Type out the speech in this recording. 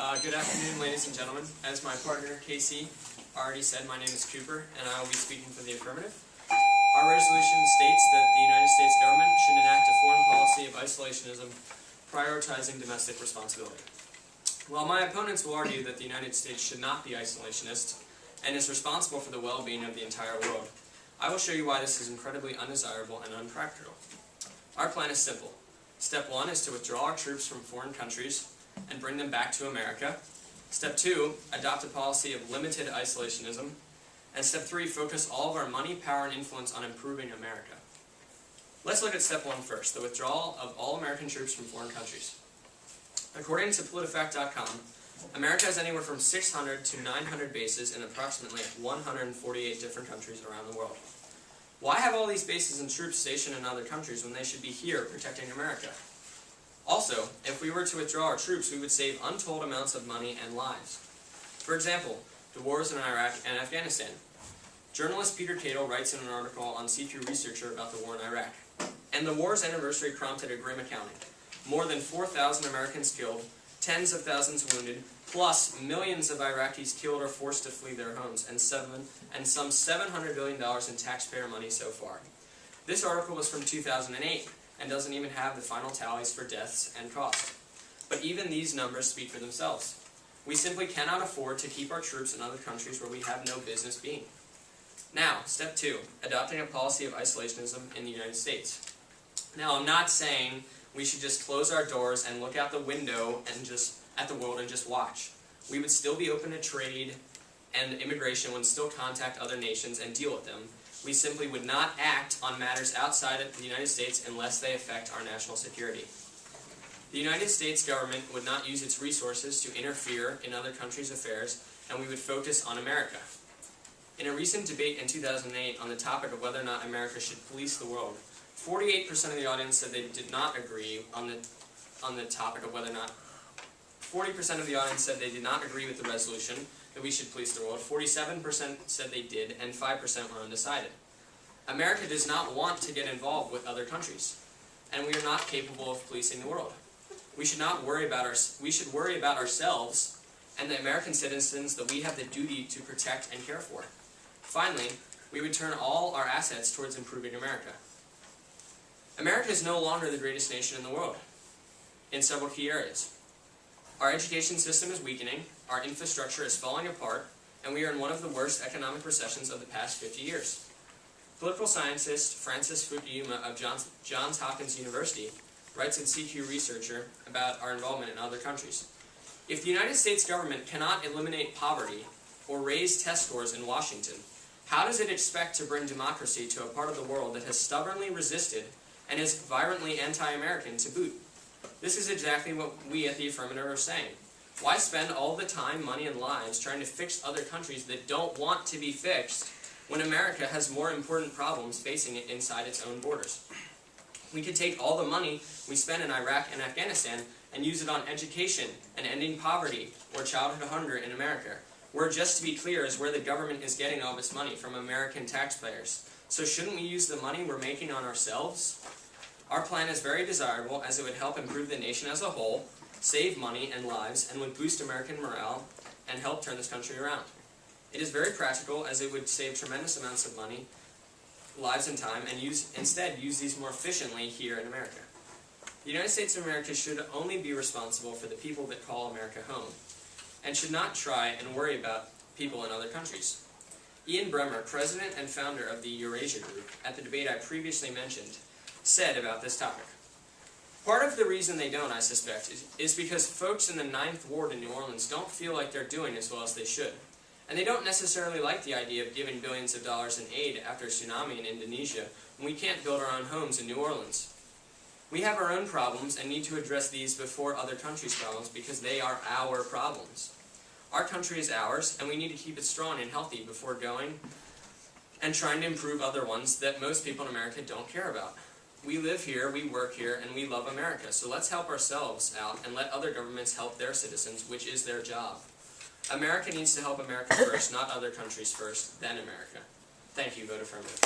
Good afternoon, ladies and gentlemen. As my partner, Casey, already said, my name is Cooper, and I will be speaking for the affirmative. Our resolution states that the United States government should enact a foreign policy of isolationism, prioritizing domestic responsibility. While my opponents will argue that the United States should not be isolationist and is responsible for the well-being of the entire world, I will show you why this is incredibly undesirable and unpractical. Our plan is simple. Step 1 is to withdraw our troops from foreign countries and bring them back to America. Step 2, adopt a policy of limited isolationism. And Step 3, focus all of our money, power, and influence on improving America. Let's look at Step 1 first, the withdrawal of all American troops from foreign countries. According to PolitiFact.com, America has anywhere from 600 to 900 bases in approximately 148 different countries around the world. Why have all these bases and troops stationed in other countries when they should be here protecting America? Also, if we were to withdraw our troops, we would save untold amounts of money and lives. For example, the wars in Iraq and Afghanistan. Journalist Peter Cato writes in an article on CQ Researcher about the war in Iraq. And the war's anniversary prompted a grim accounting. More than 4,000 Americans killed, tens of thousands wounded, plus millions of Iraqis killed or forced to flee their homes, and some $700 billion in taxpayer money so far. This article was from 2008 and doesn't even have the final tallies for deaths and cost. But even these numbers speak for themselves. We simply cannot afford to keep our troops in other countries where we have no business being. Now, Step 2, adopting a policy of isolationism in the United States. Now, I'm not saying we should just close our doors and look out the window and at the world and just watch. We would still be open to trade, and immigration would still contact other nations and deal with them. We simply would not act on matters outside of the United States unless they affect our national security. The United States government would not use its resources to interfere in other countries' affairs, and we would focus on America. In a recent debate in 2008 on the topic of whether or not America should police the world, 48% of the audience said they did not agree on the topic of whether or not 40% of the audience said they did not agree with the resolution that we should police the world, 47% said they did, and 5% were undecided. America does not want to get involved with other countries, and we are not capable of policing the world. We should worry about ourselves and the American citizens that we have the duty to protect and care for. Finally, we would turn all our assets towards improving America. America is no longer the greatest nation in the world in several key areas. Our education system is weakening, our infrastructure is falling apart, and we are in one of the worst economic recessions of the past 50 years. Political scientist Francis Fukuyama of Johns Hopkins University writes in CQ Researcher about our involvement in other countries. If the United States government cannot eliminate poverty or raise test scores in Washington, how does it expect to bring democracy to a part of the world that has stubbornly resisted and is violently anti-American to boot? This is exactly what we at the affirmative are saying. Why spend all the time, money, and lives trying to fix other countries that don't want to be fixed when America has more important problems facing it inside its own borders? We could take all the money we spend in Iraq and Afghanistan and use it on education and ending poverty or childhood hunger in America, where, just to be clear, is where the government is getting all its money, from American taxpayers. So shouldn't we use the money we're making on ourselves? Our plan is very desirable, as it would help improve the nation as a whole, save money and lives, and would boost American morale and help turn this country around. It is very practical, as it would save tremendous amounts of money, lives, and time, and instead use these more efficiently here in America. The United States of America should only be responsible for the people that call America home, and should not try and worry about people in other countries. Ian Bremmer, president and founder of the Eurasia Group, at the debate I previously mentioned, said about this topic. Part of the reason they don't, I suspect, is because folks in the 9th Ward in New Orleans don't feel like they're doing as well as they should. And they don't necessarily like the idea of giving billions of dollars in aid after a tsunami in Indonesia when we can't build our own homes in New Orleans. We have our own problems and need to address these before other countries' problems, because they are our problems. Our country is ours, and we need to keep it strong and healthy before going and trying to improve other ones that most people in America don't care about. We live here, we work here, and we love America, so let's help ourselves out and let other governments help their citizens, which is their job. America needs to help America first, not other countries first, then America. Thank you. Vote affirmative.